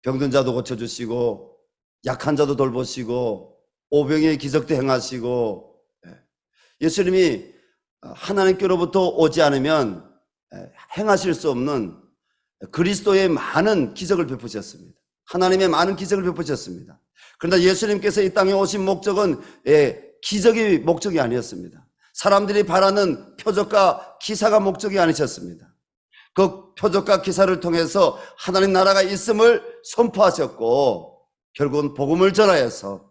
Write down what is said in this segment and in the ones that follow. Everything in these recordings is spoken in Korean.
병든 자도 고쳐주시고 약한 자도 돌보시고 오병이의 기적도 행하시고, 예수님이 하나님께로부터 오지 않으면 행하실 수 없는 그리스도의 많은 기적을 베푸셨습니다. 하나님의 많은 기적을 베푸셨습니다. 그러나 예수님께서 이 땅에 오신 목적은 기적이 목적이 아니었습니다. 사람들이 바라는 표적과 기사가 목적이 아니셨습니다. 그 표적과 기사를 통해서 하나님 나라가 있음을 선포하셨고, 결국은 복음을 전하여서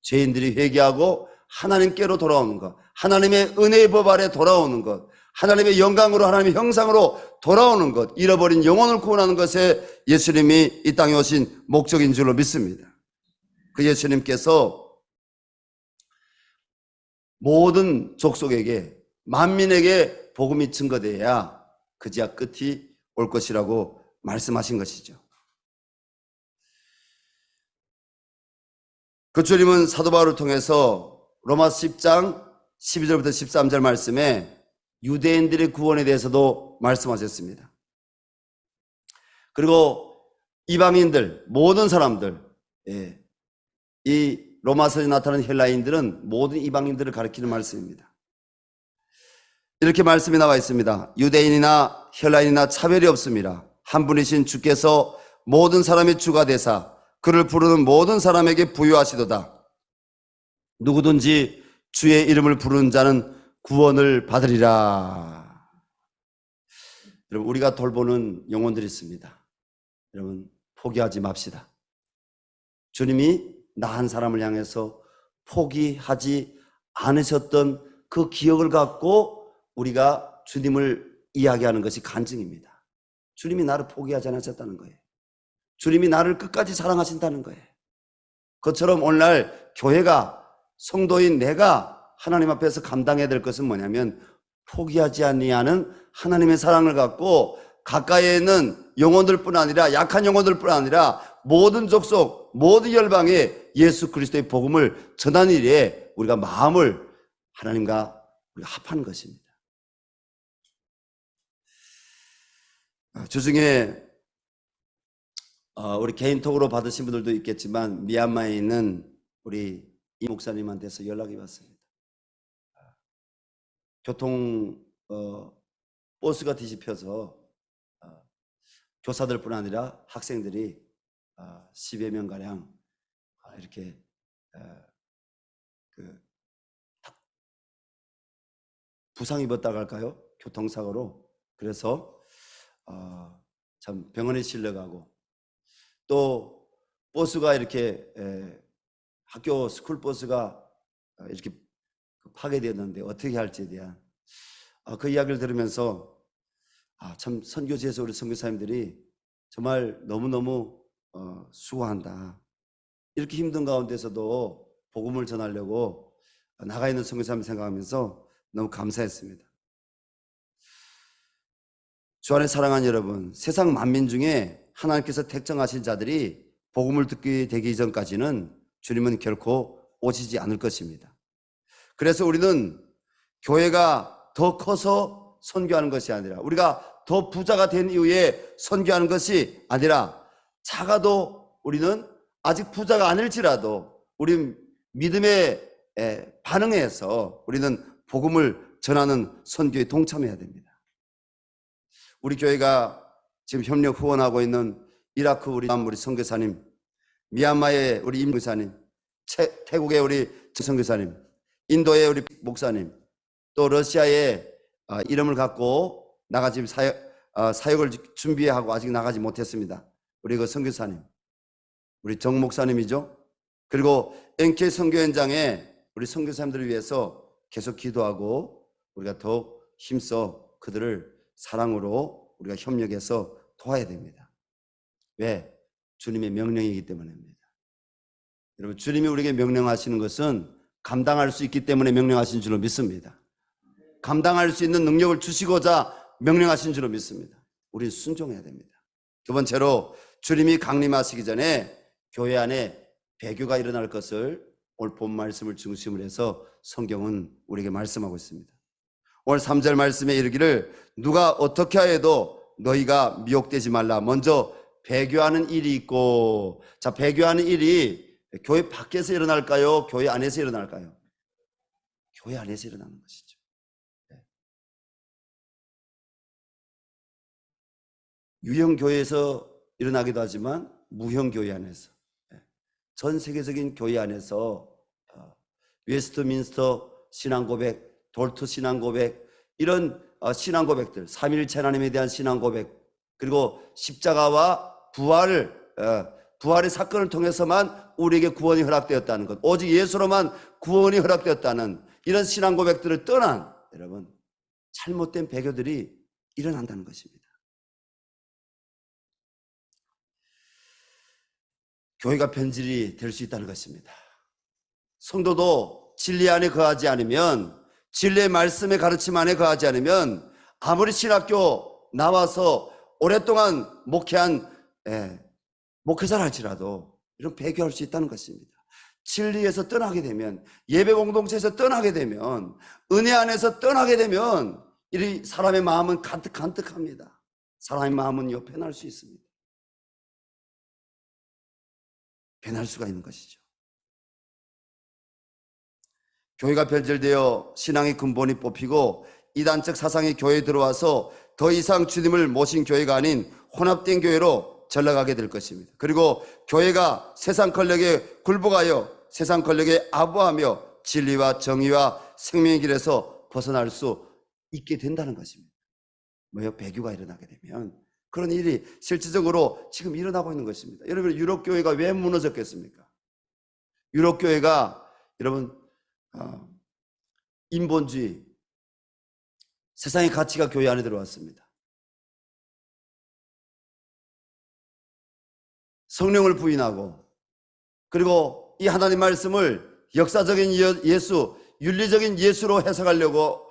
죄인들이 회개하고 하나님께로 돌아오는 것, 하나님의 은혜의 법 아래 돌아오는 것, 하나님의 영광으로 하나님의 형상으로 돌아오는 것, 잃어버린 영혼을 구원하는 것에 예수님이 이 땅에 오신 목적인 줄로 믿습니다. 그 예수님께서 모든 족속에게, 만민에게 복음이 증거되어야 그제야 끝이 올 것이라고 말씀하신 것이죠. 그 주님은 사도 바울을 통해서 로마서 10장 12절부터 13절 말씀에 유대인들의 구원에 대해서도 말씀하셨습니다. 그리고 이방인들, 모든 사람들, 이 로마서에 나타나는 헬라인들은 모든 이방인들을 가리키는 말씀입니다. 이렇게 말씀이 나와 있습니다. 유대인이나 헬라인이나 차별이 없습니다. 한 분이신 주께서 모든 사람의 주가 되사 그를 부르는 모든 사람에게 부유하시도다. 누구든지 주의 이름을 부르는 자는 구원을 받으리라. 여러분, 우리가 돌보는 영혼들이 있습니다. 여러분, 포기하지 맙시다. 주님이 나 한 사람을 향해서 포기하지 않으셨던 그 기억을 갖고 우리가 주님을 이야기하는 것이 간증입니다. 주님이 나를 포기하지 않으셨다는 거예요. 주님이 나를 끝까지 사랑하신다는 거예요. 그것처럼 오늘날 교회가, 성도인 내가 하나님 앞에서 감당해야 될 것은 뭐냐면 포기하지 아니하는 하나님의 사랑을 갖고 가까이에 있는 영혼들뿐 아니라, 약한 영혼들뿐 아니라 모든 족속, 모든 열방에 예수 그리스도의 복음을 전하는 일에 우리가 마음을 하나님과 우리가 합하는 것입니다. 주중에 우리 개인톡으로 받으신 분들도 있겠지만 미얀마에 있는 우리 이 목사님한테서 연락이 왔습니다. 교통 버스가 뒤집혀서 교사들뿐 아니라 학생들이 10여 명가량 이렇게 부상 입었다고 할까요? 교통사고로. 그래서 참 병원에 실려가고, 또 버스가 이렇게 학교 스쿨버스가 이렇게 파괴되었는데 어떻게 할지에 대한 그 이야기를 들으면서 참 선교지에서 우리 선교사님들이 정말 너무너무 수고한다. 이렇게 힘든 가운데서도 복음을 전하려고 나가 있는 선교사님 생각하면서 너무 감사했습니다. 주 안에 사랑하는 여러분, 세상 만민 중에 하나님께서 택정하신 자들이 복음을 듣게 되기 전까지는 주님은 결코 오시지 않을 것입니다. 그래서 우리는 교회가 더 커서 선교하는 것이 아니라, 우리가 더 부자가 된 이후에 선교하는 것이 아니라, 작아도 우리는 아직 부자가 아닐지라도 우리 믿음에 반응해서 우리는 복음을 전하는 선교에 동참해야 됩니다. 우리 교회가 지금 협력 후원하고 있는 이라크 우리 선교사님, 미얀마의 우리 임 목사님, 태국의 우리 선교사님, 인도의 우리 목사님, 또 러시아의 이름을 갖고 나가 지금 사역을 준비하고 아직 나가지 못했습니다. 우리 그 선교사님, 우리 정 목사님이죠. 그리고 NK 선교 현장에 우리 선교사님들을 위해서 계속 기도하고 우리가 더욱 힘써 그들을 사랑으로 우리가 협력해서 도와야 됩니다. 왜? 주님의 명령이기 때문입니다. 여러분, 주님이 우리에게 명령하시는 것은 감당할 수 있기 때문에 명령하신 줄로 믿습니다. 감당할 수 있는 능력을 주시고자 명령하신 줄로 믿습니다. 우리는 순종해야 됩니다. 두 번째로, 주님이 강림하시기 전에 교회 안에 배교가 일어날 것을 오늘 본 말씀을 중심으로 해서 성경은 우리에게 말씀하고 있습니다. 오늘 3절 말씀에 이르기를, 누가 어떻게 하여도 너희가 미혹되지 말라. 먼저 배교하는 일이 있고, 자, 배교하는 일이 교회 밖에서 일어날까요? 교회 안에서 일어날까요? 교회 안에서 일어나는 것이죠. 유형 교회에서 일어나기도 하지만 무형 교회 안에서, 전 세계적인 교회 안에서 웨스트민스터 신앙 고백, 돌트 신앙 고백, 이런 신앙 고백들, 삼위일체 하나님에 대한 신앙 고백, 그리고 십자가와 부활의 사건을 통해서만 우리에게 구원이 허락되었다는 것, 오직 예수로만 구원이 허락되었다는 이런 신앙 고백들을 떠난, 여러분, 잘못된 배교들이 일어난다는 것입니다. 교회가 변질이 될 수 있다는 것입니다. 성도도 진리 안에 거하지 않으면, 진리의 말씀의 가르침 안에 거하지 않으면, 아무리 신학교 나와서 오랫동안 목회한 목회자라 할지라도 이런 배교할 수 있다는 것입니다. 진리에서 떠나게 되면, 예배 공동체에서 떠나게 되면, 은혜 안에서 떠나게 되면 이 사람의 마음은 간특합니다. 사람의 마음은요, 변할 수 있습니다. 변할 수가 있는 것이죠. 교회가 변질되어 신앙의 근본이 뽑히고 이단적 사상이 교회에 들어와서 더 이상 주님을 모신 교회가 아닌 혼합된 교회로 전락하게 될 것입니다. 그리고 교회가 세상 권력에 굴복하여 세상 권력에 아부하며 진리와 정의와 생명의 길에서 벗어날 수 있게 된다는 것입니다. 뭐요? 배교가 일어나게 되면 그런 일이 실질적으로 지금 일어나고 있는 것입니다. 여러분, 유럽 교회가 왜 무너졌겠습니까? 유럽 교회가 여러분 인본주의, 세상의 가치가 교회 안에 들어왔습니다. 성령을 부인하고, 그리고 이 하나님 말씀을 역사적인 예수, 윤리적인 예수로 해석하려고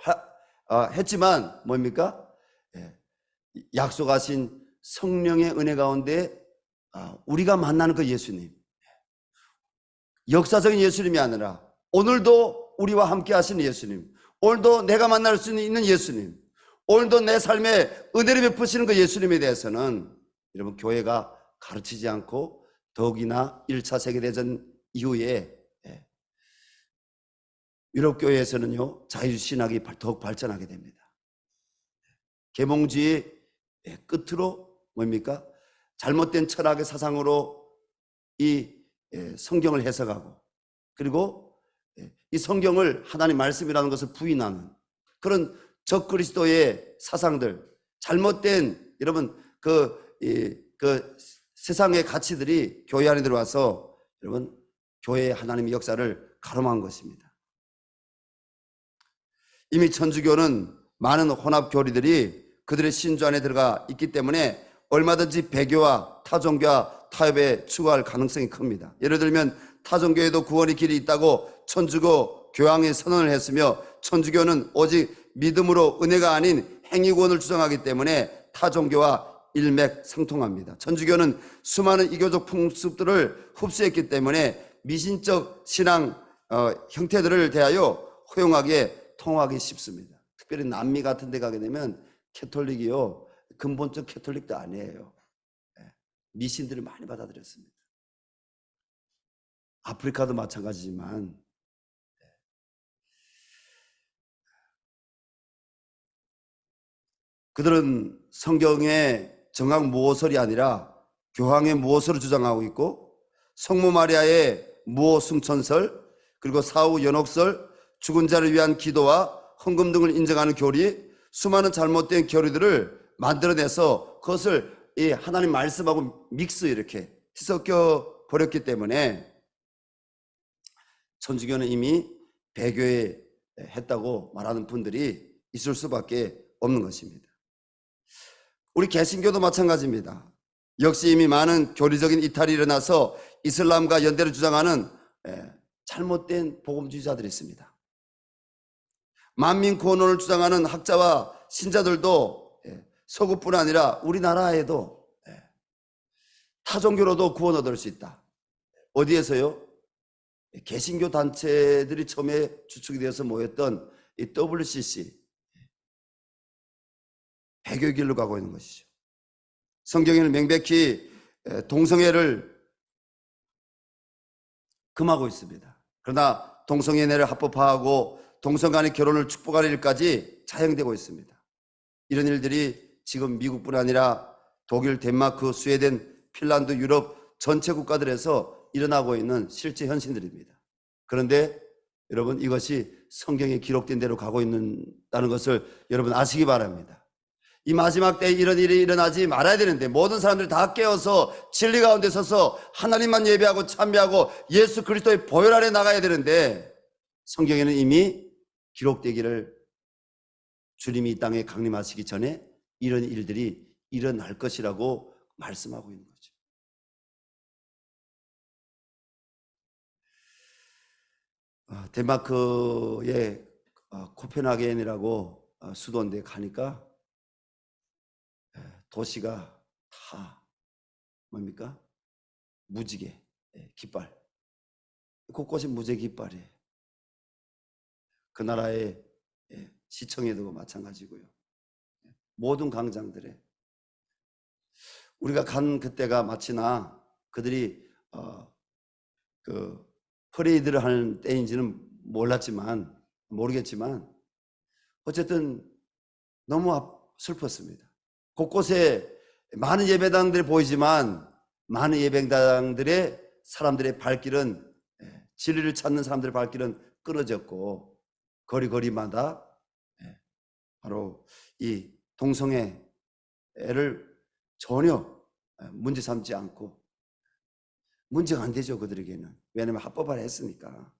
했지만 뭡니까? 약속하신 성령의 은혜 가운데 우리가 만나는 그 예수님, 역사적인 예수님이 아니라 오늘도 우리와 함께 하시는 예수님, 오늘도 내가 만날 수 있는 예수님, 오늘도 내 삶에 은혜를 베푸시는 그 예수님에 대해서는 여러분, 교회가 가르치지 않고, 더욱이나 1차 세계대전 이후에 유럽 교회에서는요, 자유신학이 더욱 발전하게 됩니다. 계몽주의 끝으로 뭡니까? 잘못된 철학의 사상으로 이 성경을 해석하고, 그리고 이 성경을 하나님 말씀이라는 것을 부인하는 그런 적그리스도의 사상들, 잘못된 여러분 그 세상의 가치들이 교회 안에 들어와서 여러분 교회의 하나님의 역사를 가로막은 것입니다. 이미 천주교는 많은 혼합 교리들이 그들의 신조 안에 들어가 있기 때문에 얼마든지 배교와 타종교와 타협에 추구할 가능성이 큽니다. 예를 들면 타종교에도 구원의 길이 있다고 천주교 교황이 선언을 했으며, 천주교는 오직 믿음으로 은혜가 아닌 행위구원을 주장하기 때문에 타종교와 일맥상통합니다. 천주교는 수많은 이교적 풍습들을 흡수했기 때문에 미신적 신앙 형태들을 대하여 허용하게 통하기 쉽습니다. 특별히 남미 같은 데 가게 되면 캐톨릭이요, 근본적 캐톨릭도 아니에요. 미신들을 많이 받아들였습니다. 아프리카도 마찬가지지만 그들은 성경의 정확 무호설이 아니라 교황의 무호설을 주장하고 있고, 성모 마리아의 무호 승천설, 그리고 사후 연옥설, 죽은 자를 위한 기도와 헌금 등을 인정하는 교리, 수많은 잘못된 교리들을 만들어내서 그것을 이 하나님 말씀하고 이렇게 뒤섞여 버렸기 때문에 천주교는 이미 배교에 했다고 말하는 분들이 있을 수밖에 없는 것입니다. 우리 개신교도 마찬가지입니다. 역시 이미 많은 교리적인 이탈이 일어나서 이슬람과 연대를 주장하는 잘못된 복음주의자들이 있습니다. 만민 구원론을 주장하는 학자와 신자들도 서구뿐 아니라 우리나라에도 타종교로도 구원 얻을 수 있다. 어디에서요? 개신교 단체들이 처음에 주축이 되어서 모였던 이 WCC, 배교의 길로 가고 있는 것이죠. 성경에는 명백히 동성애를 금하고 있습니다. 그러나 동성애를 합법화하고 동성 간의 결혼을 축복하는 일까지 자행되고 있습니다. 이런 일들이 지금 미국뿐 아니라 독일, 덴마크, 스웨덴, 핀란드, 유럽 전체 국가들에서 일어나고 있는 실제 현실들입니다. 그런데 여러분, 이것이 성경에 기록된 대로 가고 있다는 것을 여러분 아시기 바랍니다. 이 마지막 때에 이런 일이 일어나지 말아야 되는데, 모든 사람들이 다 깨어서 진리 가운데 서서 하나님만 예배하고 참배하고 예수 그리스도의 보혈 아래 나가야 되는데, 성경에는 이미 기록되기를 주님이 이 땅에 강림하시기 전에 이런 일들이 일어날 것이라고 말씀하고 있는 거죠. 덴마크의 코펜하겐이라고 수도인데 가니까 도시가 다 뭡니까? 무지개, 깃발. 곳곳이 무지개 깃발이에요. 그 나라의 시청에도 마찬가지고요. 모든 광장들에. 우리가 간 그때가 마치나 그들이 그 퍼레이드를 하는 때인지는 모르겠지만 어쨌든 너무 슬펐습니다. 곳곳에 많은 예배당들이 보이지만 많은 예배당들의 사람들의 발길은, 진리를 찾는 사람들의 발길은 끊어졌고, 거리마다 바로 이 동성애를 전혀 문제 삼지 않고, 문제가 안 되죠, 그들에게는. 왜냐하면 합법화를 했으니까.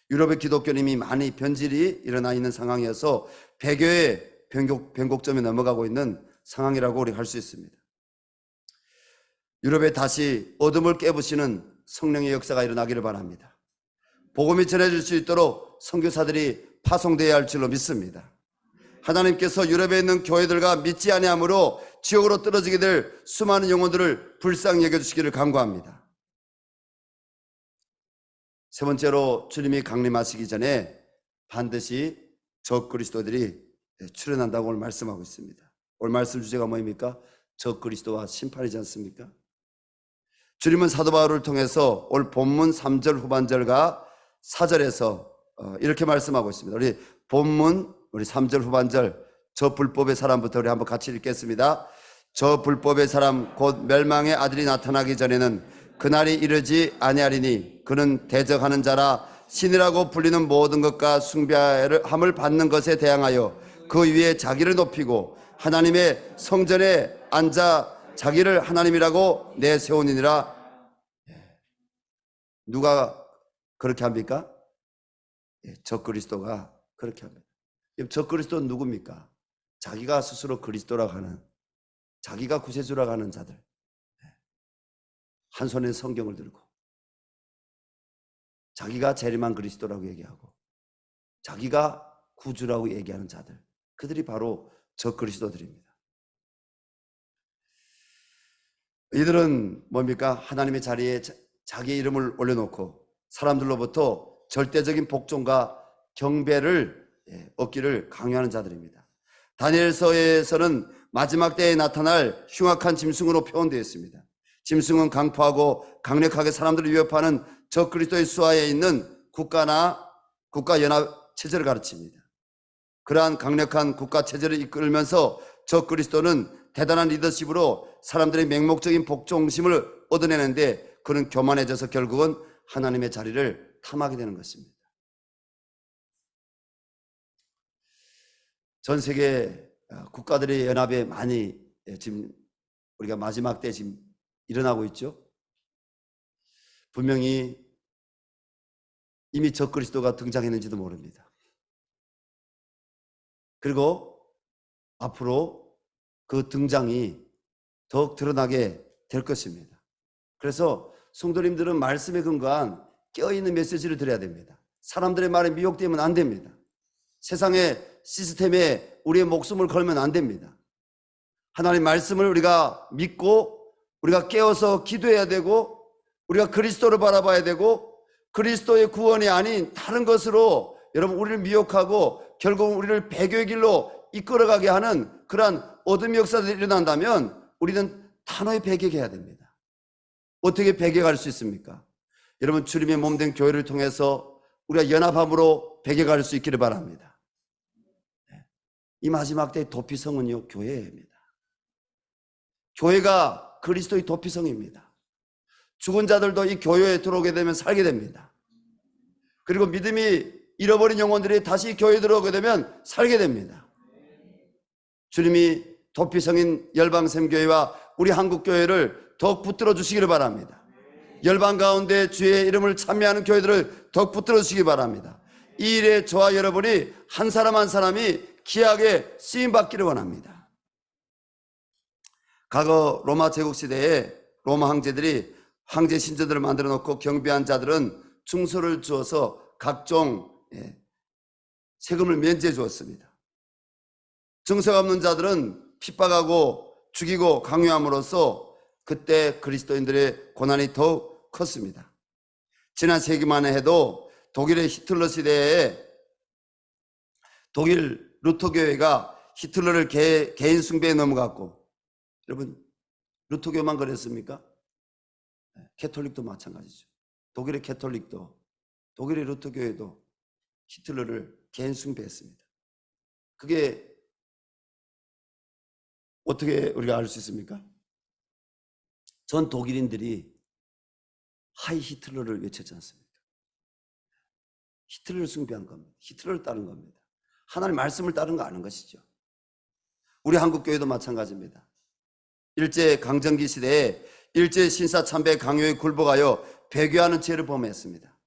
유럽의 기독교는 이미 많이 변질이 일어나 있는 상황이어서 배교의 변곡점에 넘어가고 있는 상황이라고 우리가 할 수 있습니다. 유럽에 다시 어둠을 깨부시는 성령의 역사가 일어나기를 바랍니다. 복음이 전해질 수 있도록 선교사들이 파송되어야 할 줄로 믿습니다. 하나님께서 유럽에 있는 교회들과 믿지 아니함으로 지옥으로 떨어지게 될 수많은 영혼들을 불쌍히 여겨주시기를 간구합니다. 세 번째로, 주님이 강림하시기 전에 반드시 적그리스도들이 출현한다고 오늘 말씀하고 있습니다. 오늘 말씀 주제가 뭐입니까? 적그리스도와 심판이지 않습니까? 주님은 사도 바울을 통해서 오늘 본문 3절 후반절과 4절에서 이렇게 말씀하고 있습니다. 우리 본문, 우리 3절 후반절, 저 불법의 사람부터 우리 한번 같이 읽겠습니다. 저 불법의 사람 곧 멸망의 아들이 나타나기 전에는 그날이 이르지 아니하리니 그는 대적하는 자라 신이라고 불리는 모든 것과 숭배함을 받는 것에 대항하여 그 위에 자기를 높이고 하나님의 성전에 앉아 자기를 하나님이라고 내세우니라. 누가 그렇게 합니까? 적그리스도가 그렇게 합니다. 적그리스도는 누굽니까? 자기가 스스로 그리스도라고 하는, 자기가 구세주라고 하는 자들. 한 손에 성경을 들고 자기가 재림한 그리스도라고 얘기하고 자기가 구주라고 얘기하는 자들, 그들이 바로 적그리스도들입니다. 이들은 뭡니까? 하나님의 자리에 자기의 이름을 올려놓고 사람들로부터 절대적인 복종과 경배를 얻기를 강요하는 자들입니다. 다니엘서에서는 마지막 때에 나타날 흉악한 짐승으로 표현되어 있습니다. 짐승은 강포하고 강력하게 사람들을 위협하는 적그리스도의 수하에 있는 국가나 국가연합 체제를 가르칩니다. 그러한 강력한 국가 체제를 이끌면서 적그리스도는 대단한 리더십으로 사람들의 맹목적인 복종심을 얻어내는데, 그는 교만해져서 결국은 하나님의 자리를 탐하게 되는 것입니다. 전 세계 국가들의 연합에 많이 지금 우리가 마지막 때 지금 일어나고 있죠. 분명히 이미 적그리스도가 등장했는지도 모릅니다. 그리고 앞으로 그 등장이 더욱 드러나게 될 것입니다. 그래서 성도님들은 말씀에 근거한 깨어있는 메시지를 드려야 됩니다. 사람들의 말에 미혹되면 안 됩니다. 세상의 시스템에 우리의 목숨을 걸면 안 됩니다. 하나님 말씀을 우리가 믿고 우리가 깨어서 기도해야 되고, 우리가 그리스도를 바라봐야 되고, 그리스도의 구원이 아닌 다른 것으로 여러분 우리를 미혹하고 결국 우리를 배교의 길로 이끌어가게 하는 그러한 어둠의 역사들이 일어난다면 우리는 단호히 배격해야 됩니다. 어떻게 배격할 수 있습니까? 여러분, 주님의 몸된 교회를 통해서 우리가 연합함으로 배격할 수 있기를 바랍니다. 이 마지막 때의 도피성은요, 교회입니다. 교회가 그리스도의 도피성입니다. 죽은 자들도 이 교회에 들어오게 되면 살게 됩니다. 그리고 믿음이 잃어버린 영혼들이 다시 교회에 들어오게 되면 살게 됩니다. 주님이 도피성인 열방샘교회와 우리 한국교회를 더욱 붙들어 주시기를 바랍니다. 열방 가운데 주의 이름을 찬미하는 교회들을 더욱 붙들어 주시기 바랍니다. 이 일에 저와 여러분이 한 사람 한 사람이 귀하게 쓰임받기를 원합니다. 과거 로마 제국 시대에 로마 황제들이 황제 신전들을 만들어 놓고 경비한 자들은 중소를 주어서 각종 세금을 면제해 주었습니다. 증서가 없는 자들은 핍박하고 죽이고 강요함으로써 그때 그리스도인들의 고난이 더욱 컸습니다. 지난 세기만 해도 독일의 히틀러 시대에 독일 루터교회가 히틀러를 개인 숭배에 넘어갔고, 여러분, 루터교만 그랬습니까? 캐톨릭도 마찬가지죠. 독일의 캐톨릭도, 독일의 루터교회도 히틀러를 개인 숭배했습니다. 그게 어떻게 우리가 알 수 있습니까? 전 독일인들이 하이 히틀러를 외쳤지 않습니까? 히틀러를 숭배한 겁니다. 히틀러를 따른 겁니다. 하나님의 말씀을 따른 거 아는 것이죠. 우리 한국교회도 마찬가지입니다. 일제 강점기 시대에 일제 신사 참배 강요에 굴복하여 배교하는 죄를 범했습니다.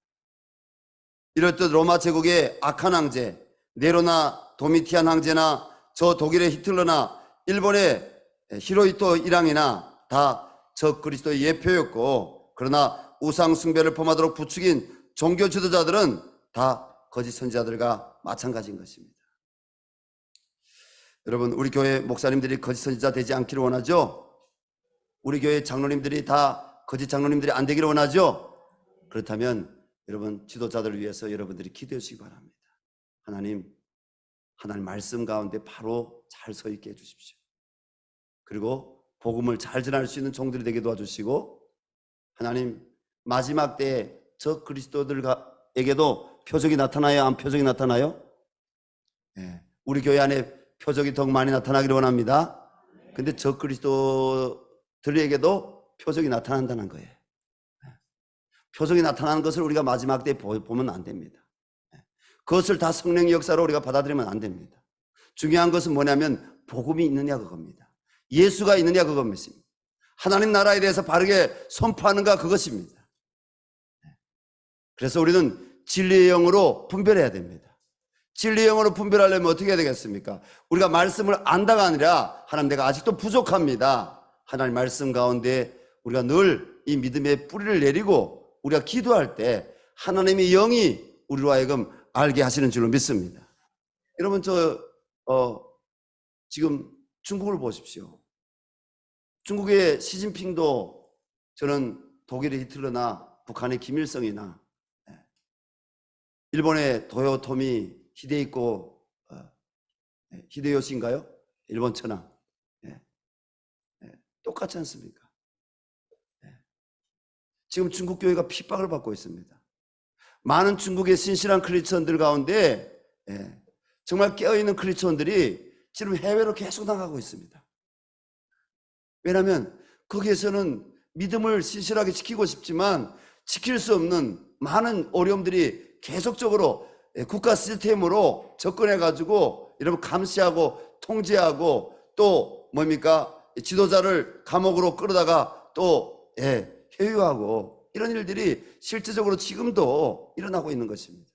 이렇듯 로마 제국의 악한 황제 네로나 도미티안 황제나 저 독일의 히틀러나 일본의 히로히토 일왕이나 다 적 그리스도의 예표였고, 그러나 우상 숭배를 범하도록 부추긴 종교 지도자들은 다 거짓 선지자들과 마찬가지인 것입니다. 여러분, 우리 교회 목사님들이 거짓 선지자 되지 않기를 원하죠? 우리 교회 장로님들이 다 거짓 장로님들이 안 되기를 원하죠? 그렇다면 여러분, 지도자들을 위해서 여러분들이 기도해 주시기 바랍니다. 하나님 말씀 가운데 바로 잘 서 있게 해주십시오. 그리고 복음을 잘 전할 수 있는 종들이 되게 도와주시고, 하나님 마지막 때에 저 그리스도들에게도 표적이 나타나요? 안 표적이 나타나요? 우리 교회 안에 표적이 더 많이 나타나기를 원합니다. 근데 저 그리스도들에게도 표적이 나타난다는 거예요. 표적이 나타나는 것을 우리가 마지막 때에 보면 안 됩니다. 그것을 다 성령의 역사로 우리가 받아들이면 안 됩니다. 중요한 것은 뭐냐면 복음이 있느냐 그겁니다. 예수가 있느냐 그겁니다. 하나님 나라에 대해서 바르게 선포하는가 그것입니다. 그래서 우리는 진리의 영으로 분별해야 됩니다. 진리의 영으로 분별하려면 어떻게 해야 되겠습니까? 우리가 말씀을 안다가 아니라, 하나님 내가 아직도 부족합니다. 하나님 말씀 가운데 우리가 늘 이 믿음의 뿌리를 내리고 우리가 기도할 때 하나님의 영이 우리로 하여금 알게 하시는 줄로 믿습니다. 여러분, 지금 중국을 보십시오. 중국의 시진핑도 저는 독일의 히틀러나 북한의 김일성이나 일본의 도요토미 히데요시인가요? 일본 천황. 똑같지 않습니까? 지금 중국 교회가 핍박을 받고 있습니다. 많은 중국의 신실한 크리스천들 가운데 정말 깨어있는 크리스천들이 지금 해외로 계속 나가고 있습니다. 왜냐하면 거기에서는 믿음을 신실하게 지키고 싶지만 지킬 수 없는 많은 어려움들이 계속적으로 국가 시스템으로 접근해가지고 여러분 감시하고 통제하고 또 뭡니까? 지도자를 감옥으로 끌어다가 또 회유하고 이런 일들이 실제적으로 지금도 일어나고 있는 것입니다.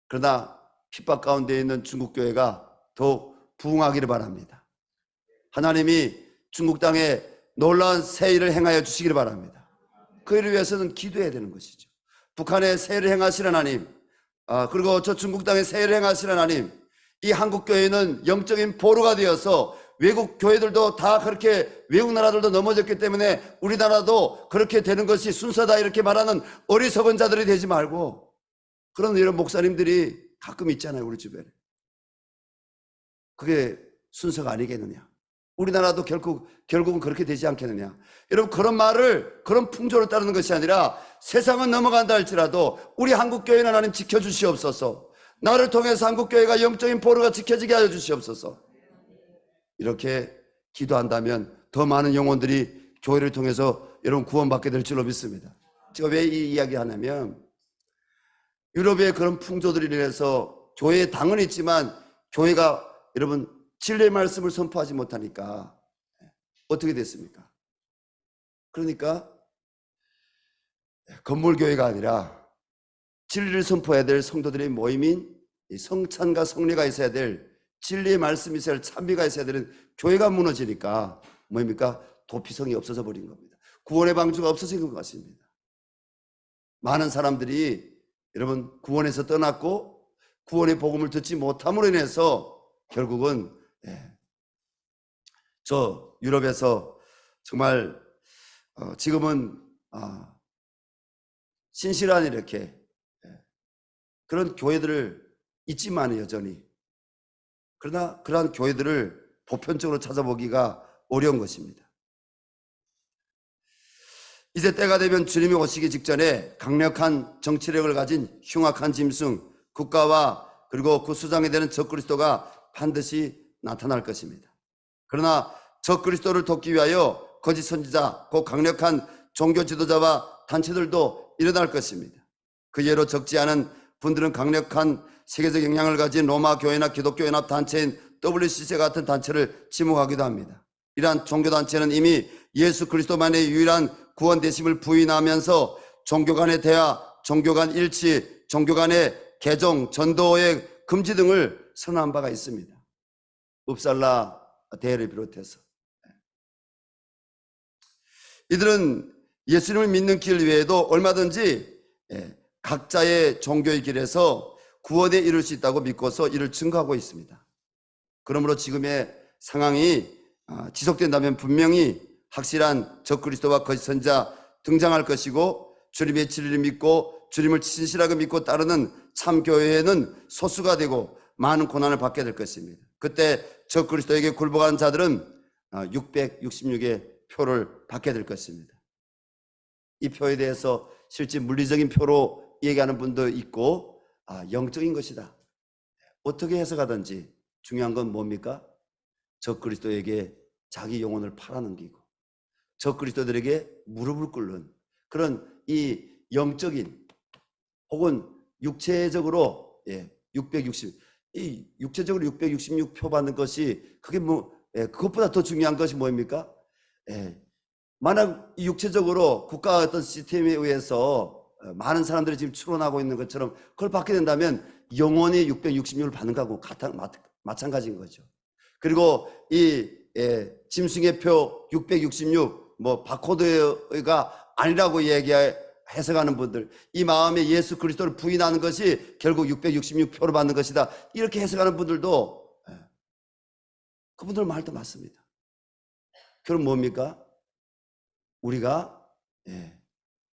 그러나 핍박 가운데 있는 중국 교회가 더욱 부흥하기를 바랍니다. 하나님이 중국 땅에 놀라운 새 일을 행하여 주시기를 바랍니다. 그 일을 위해서는 기도해야 되는 것이죠. 북한에 새 일을 행하실 하나님, 그리고 저 중국 땅에 새 일을 행하실 하나님, 이 한국 교회는 영적인 보루가 되어서 외국 교회들도 다 그렇게 외국 나라들도 넘어졌기 때문에 우리나라도 그렇게 되는 것이 순서다 이렇게 말하는 어리석은 자들이 되지 말고, 그런 이런 목사님들이 가끔 있잖아요, 우리 주변에. 그게 순서가 아니겠느냐. 우리나라도 결국은 그렇게 되지 않겠느냐. 여러분, 그런 말을, 그런 풍조를 따르는 것이 아니라 세상은 넘어간다 할지라도 우리 한국교회는 하나님 지켜주시옵소서. 나를 통해서 한국교회가 영적인 포로가 지켜지게 하여 주시옵소서. 이렇게 기도한다면 더 많은 영혼들이 교회를 통해서 여러분 구원받게 될 줄로 믿습니다. 제가 왜 이 이야기 하냐면, 유럽의 그런 풍조들로 인해서 교회에 당은 있지만 교회가 여러분 진리의 말씀을 선포하지 못하니까 어떻게 됐습니까? 그러니까 건물교회가 아니라 진리를 선포해야 될 성도들의 모임인 성찬과 성례가 있어야 될, 진리의 말씀이 있어야 할 찬미가 있어야 되는 교회가 무너지니까 뭡니까? 도피성이 없어져 버린 겁니다. 구원의 방주가 없어진 것 같습니다. 많은 사람들이 여러분 구원에서 떠났고 구원의 복음을 듣지 못함으로 인해서 결국은 저 유럽에서 정말 지금은 신실한 이렇게 그런 교회들을 있지만 여전히, 그러나 그러한 교회들을 보편적으로 찾아보기가 어려운 것입니다. 이제 때가 되면 주님이 오시기 직전에 강력한 정치력을 가진 흉악한 짐승, 국가와 그리고 그 수장이 되는 적그리스도가 반드시 나타날 것입니다. 그러나 적그리스도를 돕기 위하여 거짓 선지자, 그 강력한 종교 지도자와 단체들도 일어날 것입니다. 그 예로 적지 않은 분들은 강력한 세계적 영향을 가진 로마 교회나 기독교 연합 단체인 WCC 같은 단체를 지목하기도 합니다. 이러한 종교단체는 이미 예수 그리스도만의 유일한 구원 되심을 부인하면서 종교 간의 대화, 종교 간 일치, 종교 간의 개종, 전도의 금지 등을 선언한 바가 있습니다. 읍살라 대회를 비롯해서 이들은 예수님을 믿는 길 외에도 얼마든지 각자의 종교의 길에서 구원에 이룰 수 있다고 믿고서 이를 증거하고 있습니다. 그러므로 지금의 상황이 지속된다면 분명히 확실한 적그리스도와 거짓 선지자 등장할 것이고, 주님의 진리를 믿고 주님을 진실하게 믿고 따르는 참교회는 소수가 되고 많은 고난을 받게 될 것입니다. 그때 적그리스도에게 굴복한 자들은 666의 표를 받게 될 것입니다. 이 표에 대해서 실제 물리적인 표로 얘기하는 분도 있고 영적인 것이다, 어떻게 해석하든지 중요한 건 뭡니까? 적그리스도에게 자기 영혼을 팔아넘기고 적그리스도들에게 무릎을 꿇는 그런 이 영적인 혹은 육체적으로 666표 받는 것이 그게 그것보다 더 중요한 것이 뭡니까? 만약 육체적으로 국가의 어떤 시스템에 의해서 많은 사람들이 지금 추론하고 있는 것처럼 그걸 받게 된다면 영원히 666을 받는 거하고 마찬가지인 거죠. 그리고 이 짐승의 표 666 바코드가 아니라고 해석하는 분들, 이 마음에 예수 그리스도를 부인하는 것이 결국 666표를 받는 것이다, 이렇게 해석하는 분들도 그분들 말도 맞습니다. 그럼 뭡니까? 우리가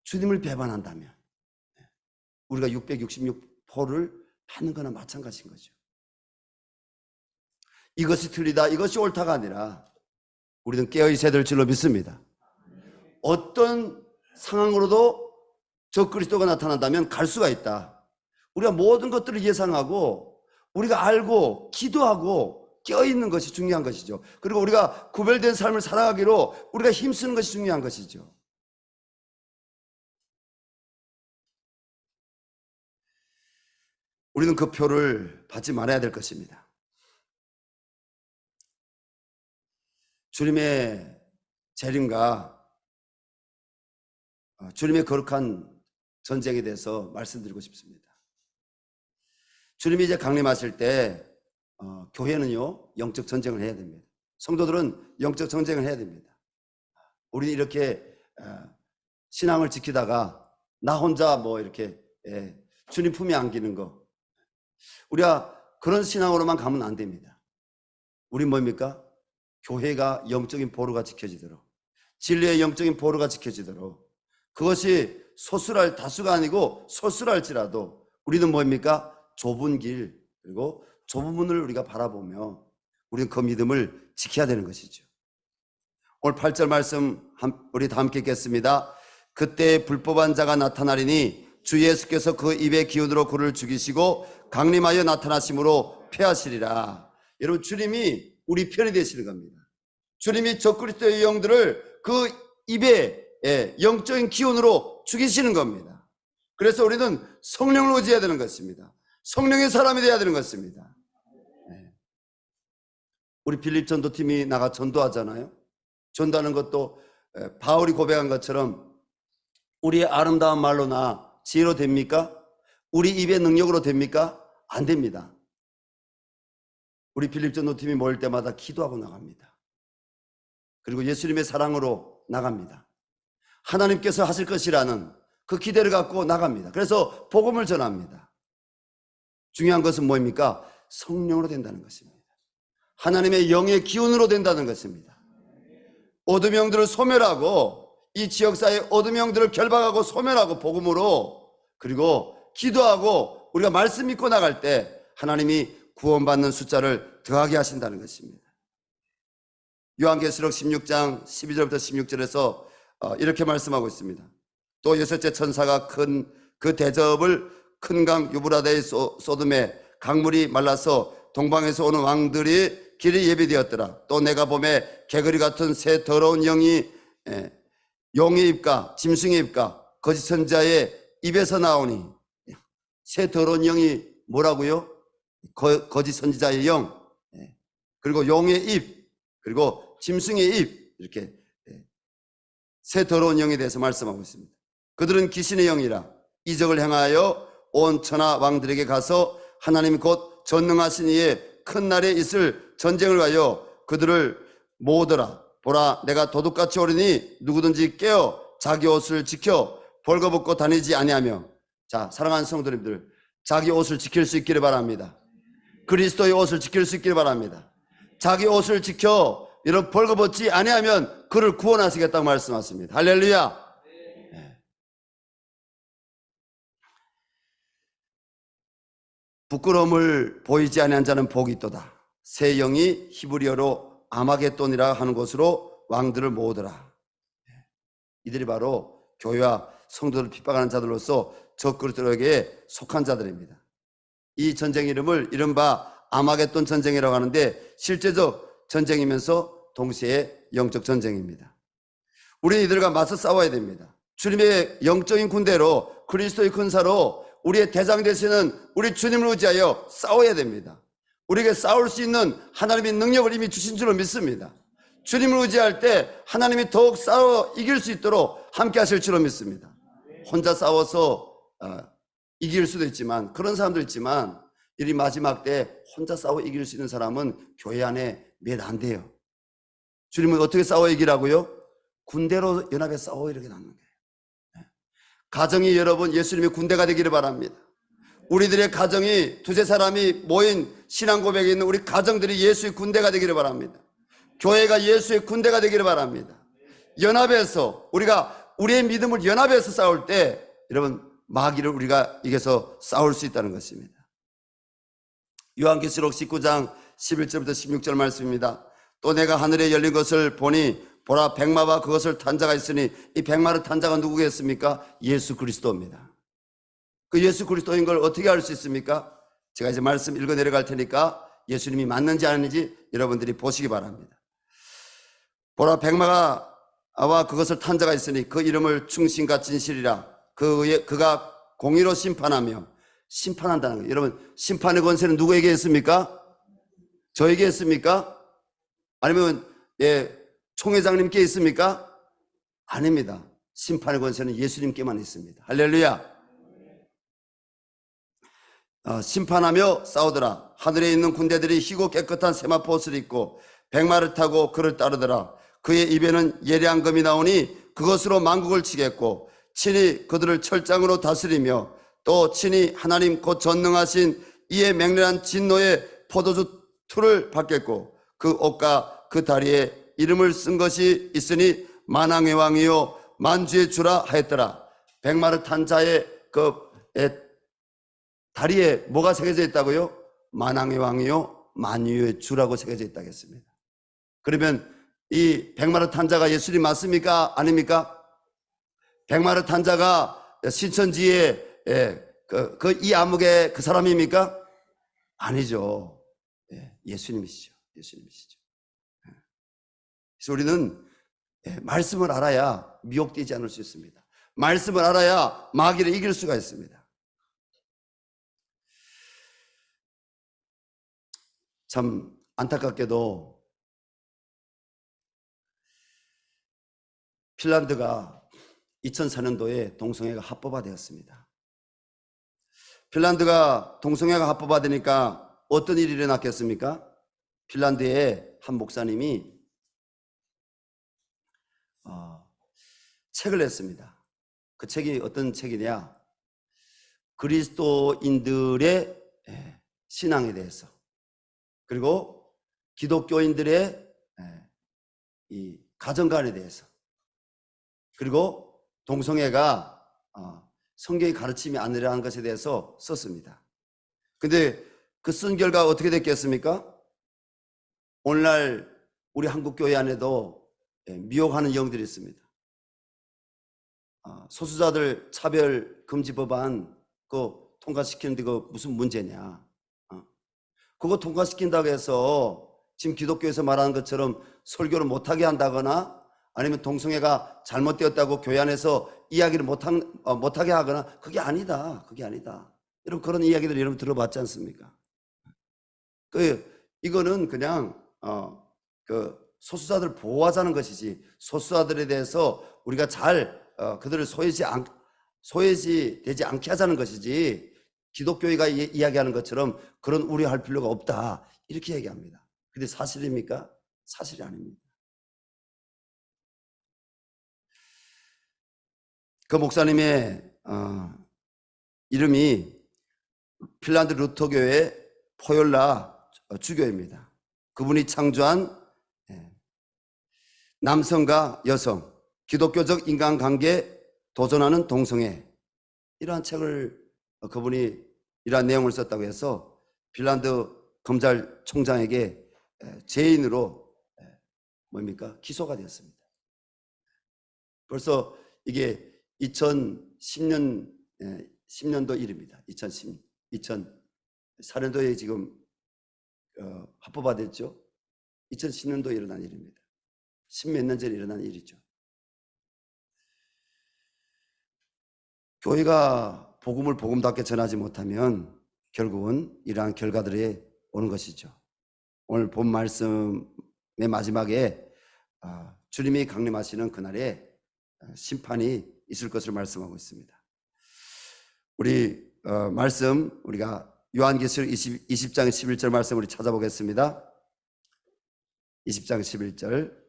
주님을 배반한다면 우리가 666표를 받는 거나 마찬가지인 거죠. 이것이 틀리다, 이것이 옳다가 아니라 우리는 깨어 있어야 될 줄로 믿습니다. 어떤 상황으로도 적그리스도가 나타난다면 갈 수가 있다. 우리가 모든 것들을 예상하고 우리가 알고 기도하고 깨어있는 것이 중요한 것이죠. 그리고 우리가 구별된 삶을 살아가기로 우리가 힘쓰는 것이 중요한 것이죠. 우리는 그 표를 받지 말아야 될 것입니다. 주님의 재림과 주님의 거룩한 전쟁에 대해서 말씀드리고 싶습니다. 주님이 이제 강림하실 때 교회는요 영적 전쟁을 해야 됩니다. 성도들은 영적 전쟁을 해야 됩니다. 우리 이렇게 신앙을 지키다가 나 혼자 이렇게 주님 품에 안기는 거, 우리가 그런 신앙으로만 가면 안 됩니다. 우리 뭡니까? 교회가 영적인 보루가 지켜지도록, 진리의 영적인 보루가 지켜지도록, 그것이 소수랄 다수가 아니고 소수랄지라도 우리는 뭡니까? 좁은 길, 그리고 좁은 문을 우리가 바라보며 우리는 그 믿음을 지켜야 되는 것이죠. 오늘 8절 말씀 우리 다 함께 읽겠습니다. 그때 불법한 자가 나타나리니 주 예수께서 그 입의 기운으로 그를 죽이시고 강림하여 나타나심으로 패하시리라. 여러분, 주님이 우리 편이 되시는 겁니다. 주님이 적그리스도의 영들을 그 입의 영적인 기운으로 죽이시는 겁니다. 그래서 우리는 성령을 의지해야 되는 것입니다. 성령의 사람이 되어야 되는 것입니다. 우리 빌립 전도팀이 나가 전도하잖아요. 전도하는 것도 바울이 고백한 것처럼 우리의 아름다운 말로나 지혜로 됩니까? 우리 입의 능력으로 됩니까? 안 됩니다. 우리 빌립 전도팀이 모일 때마다 기도하고 나갑니다. 그리고 예수님의 사랑으로 나갑니다. 하나님께서 하실 것이라는 그 기대를 갖고 나갑니다. 그래서 복음을 전합니다. 중요한 것은 뭐입니까? 성령으로 된다는 것입니다. 하나님의 영의 기운으로 된다는 것입니다. 어둠 영들을 소멸하고 이 지역사회의 어둠 영들을 결박하고 소멸하고 복음으로, 그리고 기도하고 우리가 말씀 믿고 나갈 때 하나님이 구원받는 숫자를 더하게 하신다는 것입니다. 요한계시록 16장 12절부터 16절에서 이렇게 말씀하고 있습니다. 또 여섯째 천사가 그 대접을 큰 강 유브라데에 쏟음에 강물이 말라서 동방에서 오는 왕들이 길이 예비되었더라. 또 내가 봄에 개구리 같은 새 더러운 영이 용의 입과 짐승의 입과 거짓 선지자의 입에서 나오니, 새 더러운 영이 뭐라고요? 거짓 선지자의 영, 그리고 용의 입, 그리고 짐승의 입, 이렇게 새 더러운 영에 대해서 말씀하고 있습니다. 그들은 귀신의 영이라 이적을 행하여 온 천하 왕들에게 가서 하나님 곧 전능하신 이의 큰 날에 있을 전쟁을 가여 그들을 모으더라. 보라, 내가 도둑같이 오리니 누구든지 깨어 자기 옷을 지켜 벌거벗고 다니지 아니하며. 자, 사랑하는 성도님들, 자기 옷을 지킬 수 있기를 바랍니다. 그리스도의 옷을 지킬 수 있기를 바랍니다. 자기 옷을 지켜 이런 벌거벗지 아니하면 그를 구원하시겠다고 말씀하십니다. 할렐루야. 부끄러움을 보이지 아니한 자는 복이 있도다. 새 영이 히브리어로 아마겟돈이라 하는 곳으로 왕들을 모으더라. 이들이 바로 교회와 성도를 핍박하는 자들로서 적그리스도에게 속한 자들입니다. 이 전쟁 이름을 이른바 아마겟돈 전쟁이라고 하는데 실제적 전쟁이면서 동시에 영적 전쟁입니다. 우리 이들과 맞서 싸워야 됩니다. 주님의 영적인 군대로, 그리스도의 군사로 우리의 대장 되시는 우리 주님을 의지하여 싸워야 됩니다. 우리에게 싸울 수 있는 하나님의 능력을 이미 주신 줄로 믿습니다. 주님을 의지할 때 하나님이 더욱 싸워 이길 수 있도록 함께 하실 줄로 믿습니다. 혼자 싸워서 이길 수도 있지만, 그런 사람도 있지만, 이 마지막 때 혼자 싸워 이길 수 있는 사람은 교회 안에 몇 안 돼요. 주님은 어떻게 싸워 이기라고요? 군대로 연합해 싸워 이렇게 나는 거예요. 가정이 여러분 예수님의 군대가 되기를 바랍니다. 우리들의 가정이 두세 사람이 모인 신앙 고백에 있는 우리 가정들이 예수의 군대가 되기를 바랍니다. 교회가 예수의 군대가 되기를 바랍니다. 연합해서 우리의 믿음을 연합해서 싸울 때 여러분 마귀를 우리가 이겨서 싸울 수 있다는 것입니다. 요한계시록 19장 11절부터 16절 말씀입니다. 또 내가 하늘에 열린 것을 보니 보라, 백마와 그것을 탄 자가 있으니 이 백마를 탄 자가 누구겠습니까? 예수 그리스도입니다. 그 예수 그리스도인 걸 어떻게 알 수 있습니까? 제가 이제 말씀 읽어 내려갈 테니까 예수님이 맞는지 아닌지 여러분들이 보시기 바랍니다. 보라, 백마와 그것을 탄 자가 있으니 그 이름을 충신과 진실이라. 그가 공의로 심판하며. 심판한다는 거예요. 여러분, 심판의 권세는 누구에게 있습니까? 저에게 있습니까? 아니면 총회장님께 있습니까? 아닙니다. 심판의 권세는 예수님께만 있습니다. 할렐루야. 심판하며 싸우더라. 하늘에 있는 군대들이 희고 깨끗한 세마포 옷을 입고 백마를 타고 그를 따르더라. 그의 입에는 예리한 검이 나오니 그것으로 만국을 치겠고 친히 그들을 철장으로 다스리며 또 친히 하나님 곧 전능하신 이의 맹렬한 진노의 포도주 틀을 받겠고 그 옷과 그 다리에 이름을 쓴 것이 있으니 만왕의 왕이요 만주의 주라 하였더라. 백마를 탄 자의 그 다리에 뭐가 새겨져 있다고요? 만왕의 왕이요 만유의 주라고 새겨져 있다고 했습니다. 그러면 이 백마를 탄 자가 예수님 맞습니까? 아닙니까? 백마를 탄 자가 신천지의 이 암흑의 그 사람입니까? 아니죠. 예수님이시죠. 예수님이시죠. 그래서 우리는 말씀을 알아야 미혹되지 않을 수 있습니다. 말씀을 알아야 마귀를 이길 수가 있습니다. 참 안타깝게도 핀란드가 2004년도에 동성애가 합법화되었습니다. 핀란드가 동성애가 합법화되니까 어떤 일이 일어났겠습니까? 핀란드의 한 목사님이 책을 냈습니다. 그 책이 어떤 책이냐? 그리스도인들의 신앙에 대해서, 그리고 기독교인들의 이 가정관에 대해서, 그리고 동성애가 성경의 가르침이 아니라는 것에 대해서 썼습니다. 근데 그 쓴 결과 어떻게 됐겠습니까? 오늘날 우리 한국 교회 안에도 미혹하는 영들이 있습니다. 소수자들 차별 금지 법안 그거 통과시키는데 그 무슨 문제냐? 그거 통과시킨다고 해서 지금 기독교에서 말하는 것처럼 설교를 못하게 한다거나 아니면 동성애가 잘못되었다고 교회 안에서 이야기를 못하게 하거나 그게 아니다. 그게 아니다. 여러분 그런 이야기들 여러분 들어봤지 않습니까? 이거는 그냥 그 소수자들 보호하자는 것이지 소수자들에 대해서 우리가 잘 그들을 소외되지 않게 하자는 것이지 기독교회가 이야기하는 것처럼 그런 우려할 필요가 없다 이렇게 얘기합니다. 근데 사실입니까? 사실이 아닙니다. 그 목사님의 이름이 핀란드 루터교회 포열라 주교입니다. 그분이 창조한 남성과 여성, 기독교적 인간관계에 도전하는 동성애 이러한 책을 그분이 이러한 내용을 썼다고 해서 핀란드 검찰총장에게 죄인으로 기소가 되었습니다. 벌써 이게 2010년도 일입니다. 2004년도에 지금 합법화됐죠. 2010년도에 일어난 일입니다. 10몇 년 전에 일어난 일이죠. 교회가 복음을 복음답게 전하지 못하면 결국은 이러한 결과들이 오는 것이죠. 오늘 본 말씀의 마지막에 주님이 강림하시는 그날에 심판이 있을 것을 말씀하고 있습니다. 우리 말씀 우리가 요한계시록 20장 11절 말씀 우리 찾아보겠습니다. 20장 11절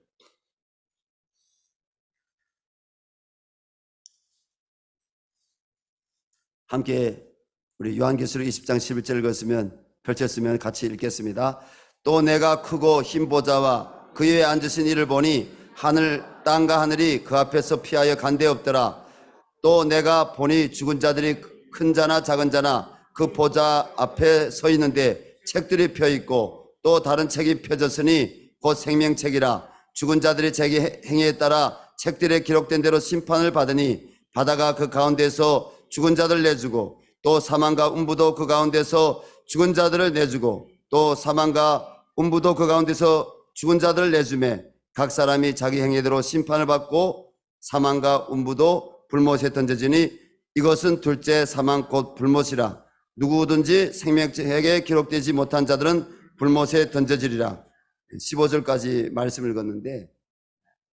함께 우리 요한계시록 20장 11절 펼쳤으면 같이 읽겠습니다. 또 내가 크고 흰 보좌와 그 위에 앉으신 이를 보니 땅과 하늘이 그 앞에서 피하여 간데 없더라. 또 내가 보니 죽은 자들이 큰 자나 작은 자나 그 보좌 앞에 서 있는데 책들이 펴 있고 또 다른 책이 펴졌으니 곧 생명책이라. 죽은 자들이 자기 행위에 따라 책들에 기록된 대로 심판을 받으니 바다가 그 가운데서 죽은 자들 내주고 또 사망과 음부도 그 가운데서 죽은 자들을 내주고 또 사망과 음부도 그 가운데서 죽은 자들을 내주매 각 사람이 자기 행위대로 심판을 받고 사망과 음부도 불못에 던져지니 이것은 둘째 사망 곧 불못이라. 누구든지 생명책에 기록되지 못한 자들은 불못에 던져지리라. 15절까지 말씀을 읽었는데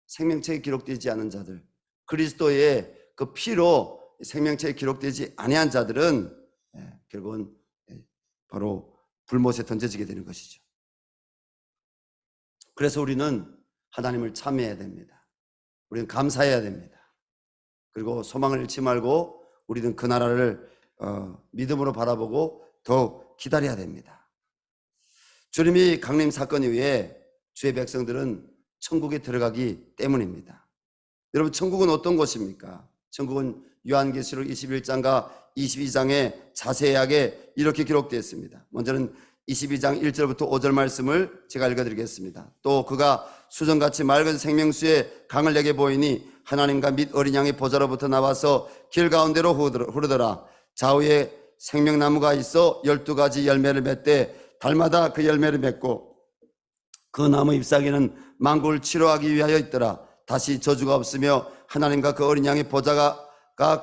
생명책에 기록되지 않은 자들, 그리스도의 그 피로 생명책에 기록되지 아니한 자들은 결국은 바로 불못에 던져지게 되는 것이죠. 그래서 우리는 하나님을 참여해야 됩니다. 우리는 감사해야 됩니다. 그리고 소망을 잃지 말고 우리는 그 나라를 믿음으로 바라보고 더욱 기다려야 됩니다. 주님이 강림 사건 이후에 주의 백성들은 천국에 들어가기 때문입니다. 여러분 천국은 어떤 곳입니까? 천국은 요한계시록 21장과 22장에 자세하게 이렇게 기록되어 있습니다. 먼저는 22장 1절부터 5절 말씀을 제가 읽어드리겠습니다. 또 그가 수정같이 맑은 생명수의 강을 내게 보이니 하나님과 및 어린 양의 보좌로부터 나와서 길 가운데로 흐르더라. 좌우에 생명나무가 있어 12가지 열매를 맺되 달마다 그 열매를 맺고 그 나무 잎사귀는 만국을 치료하기 위하여 있더라. 다시 저주가 없으며 하나님과 그 어린 양의 보좌가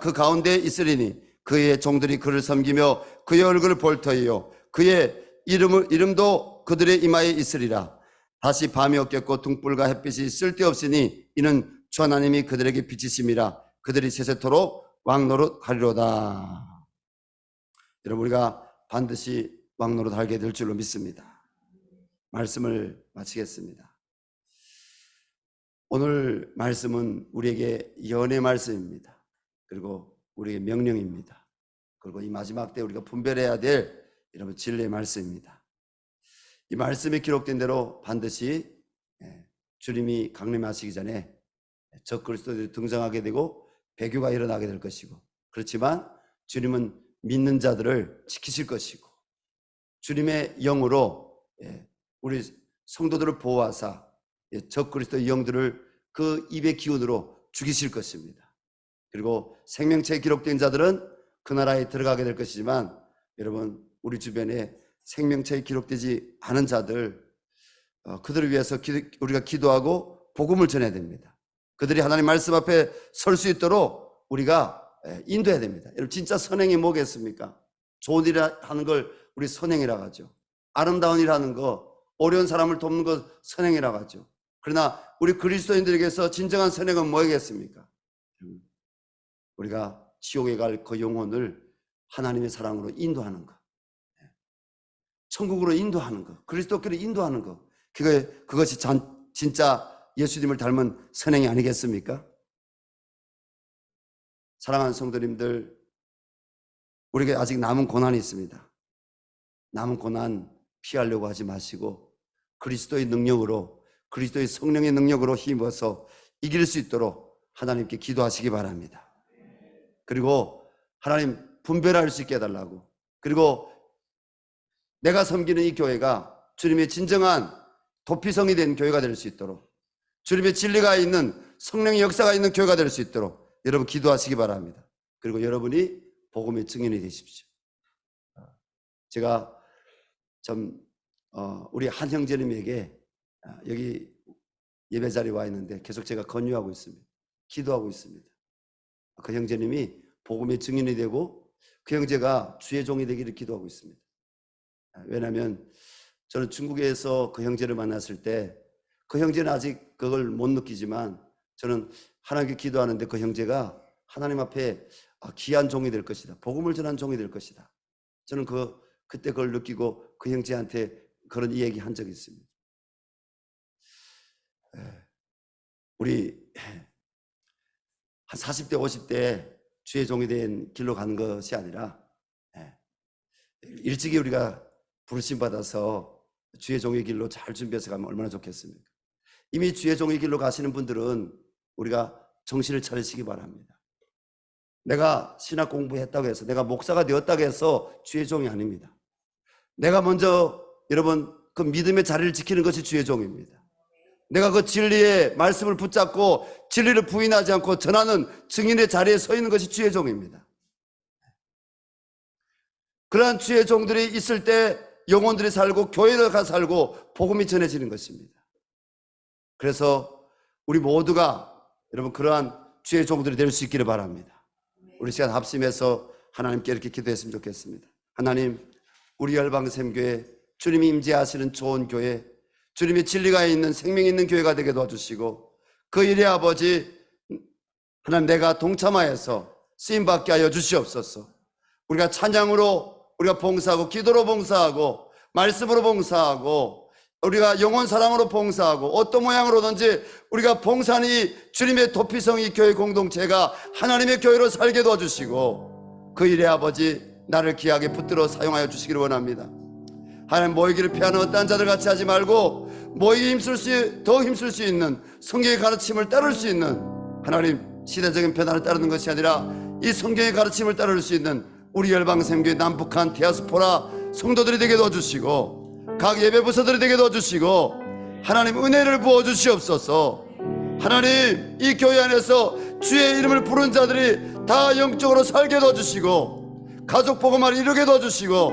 그 가운데에 있으리니 그의 종들이 그를 섬기며 그의 얼굴을 볼 터이요 그의 이름도 그들의 이마에 있으리라. 다시 밤이 없겠고 등불과 햇빛이 쓸데없으니 이는 주 하나님이 그들에게 빛이심이라. 그들이 세세토록 왕노릇하리로다. 여러분, 우리가 반드시 왕노릇하게 될 줄로 믿습니다. 말씀을 마치겠습니다. 오늘 말씀은 우리에게 연의 말씀입니다. 그리고 우리에게 명령입니다. 그리고 이 마지막 때 우리가 분별해야 될 여러분 진리의 말씀입니다. 이 말씀에 기록된 대로 반드시 주님이 강림하시기 전에 적그리스도들이 등장하게 되고 배교가 일어나게 될 것이고, 그렇지만 주님은 믿는 자들을 지키실 것이고 주님의 영으로 우리 성도들을 보호하사 적그리스도의 영들을 그 입의 기운으로 죽이실 것입니다. 그리고 생명체에 기록된 자들은 그 나라에 들어가게 될 것이지만, 여러분 우리 주변에 생명체에 기록되지 않은 자들, 그들을 위해서 우리가 기도하고 복음을 전해야 됩니다. 그들이 하나님 말씀 앞에 설 수 있도록 우리가 인도해야 됩니다. 여러분, 진짜 선행이 뭐겠습니까? 좋은 일 하는 걸 우리 선행이라고 하죠. 아름다운 일 하는 거, 어려운 사람을 돕는 거 선행이라고 하죠. 그러나 우리 그리스도인들에게서 진정한 선행은 뭐겠습니까? 우리가 지옥에 갈 그 영혼을 하나님의 사랑으로 인도하는 것, 천국으로 인도하는 것, 그리스도께로 인도하는 것, 그것이 진짜 예수님을 닮은 선행이 아니겠습니까? 사랑하는 성도님들, 우리에게 아직 남은 고난이 있습니다. 남은 고난 피하려고 하지 마시고 그리스도의 능력으로, 그리스도의 성령의 능력으로 힘입어서 이길 수 있도록 하나님께 기도하시기 바랍니다. 그리고 하나님 분별할 수 있게 해달라고, 그리고 내가 섬기는 이 교회가 주님의 진정한 도피성이 된 교회가 될 수 있도록, 주님의 진리가 있는, 성령의 역사가 있는 교회가 될 수 있도록 여러분 기도하시기 바랍니다. 그리고 여러분이 복음의 증인이 되십시오. 제가 우리 한 형제님에게 여기 예배 자리에 와 있는데 계속 제가 권유하고 있습니다. 기도하고 있습니다. 그 형제님이 복음의 증인이 되고 그 형제가 주의 종이 되기를 기도하고 있습니다. 왜냐하면 저는 중국에서 그 형제를 만났을 때 그 형제는 아직 그걸 못 느끼지만 저는 하나님께 기도하는데 그 형제가 하나님 앞에 귀한 종이 될 것이다, 복음을 전한 종이 될 것이다. 저는 그때 그걸 느끼고 그 형제한테 그런 이야기 한 적이 있습니다. 우리 한 40대 50대 주의 종이 된 길로 가는 것이 아니라 일찍이 우리가 부르심 받아서 주의 종의 길로 잘 준비해서 가면 얼마나 좋겠습니까? 이미 주의 종의 길로 가시는 분들은 우리가 정신을 차리시기 바랍니다. 내가 신학 공부했다고 해서, 내가 목사가 되었다고 해서 주의 종이 아닙니다. 내가 먼저 여러분 그 믿음의 자리를 지키는 것이 주의 종입니다. 내가 그 진리의 말씀을 붙잡고 진리를 부인하지 않고 전하는 증인의 자리에 서 있는 것이 주의 종입니다. 그러한 주의 종들이 있을 때 영혼들이 살고 교회가 살고 복음이 전해지는 것입니다. 그래서 우리 모두가 여러분 그러한 주의 종들이 될 수 있기를 바랍니다. 우리 시간 합심해서 하나님께 이렇게 기도했으면 좋겠습니다. 하나님, 우리 열방샘교회 주님이 임재하시는 좋은 교회, 주님의 진리가 있는 생명이 있는 교회가 되게 도와주시고, 그 일에 아버지 하나님 내가 동참하여서 쓰임받게 하여 주시옵소서. 우리가 찬양으로 우리가 봉사하고, 기도로 봉사하고, 말씀으로 봉사하고, 우리가 영혼 사랑으로 봉사하고, 어떤 모양으로든지 우리가 봉사하는 이 주님의 도피성이 교회 공동체가 하나님의 교회로 살게 도와주시고, 그 일에 아버지 나를 귀하게 붙들어 사용하여 주시기를 원합니다. 하나님, 모이기를 피하는 어떠한 자들 같이 하지 말고 모이기 더 힘쓸 수 있는 성경의 가르침을 따를 수 있는, 하나님 시대적인 변화를 따르는 것이 아니라 이 성경의 가르침을 따를 수 있는 우리 열방샘교회 남북한 디아스포라 성도들이 되게 도와주시고 각 예배 부서들이 되게 도와주시고 하나님 은혜를 부어주시옵소서. 하나님 이 교회 안에서 주의 이름을 부른 자들이 다 영적으로 살게 도와주시고 가족 복음을 이루게 도와주시고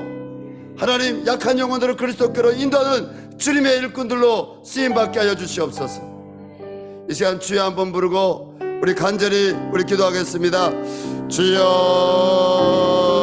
하나님 약한 영혼들을 그리스도께로 인도하는 주님의 일꾼들로 쓰임받게 하여 주시옵소서. 이 시간 주여 한번 부르고 우리 간절히 우리 기도하겠습니다. 주여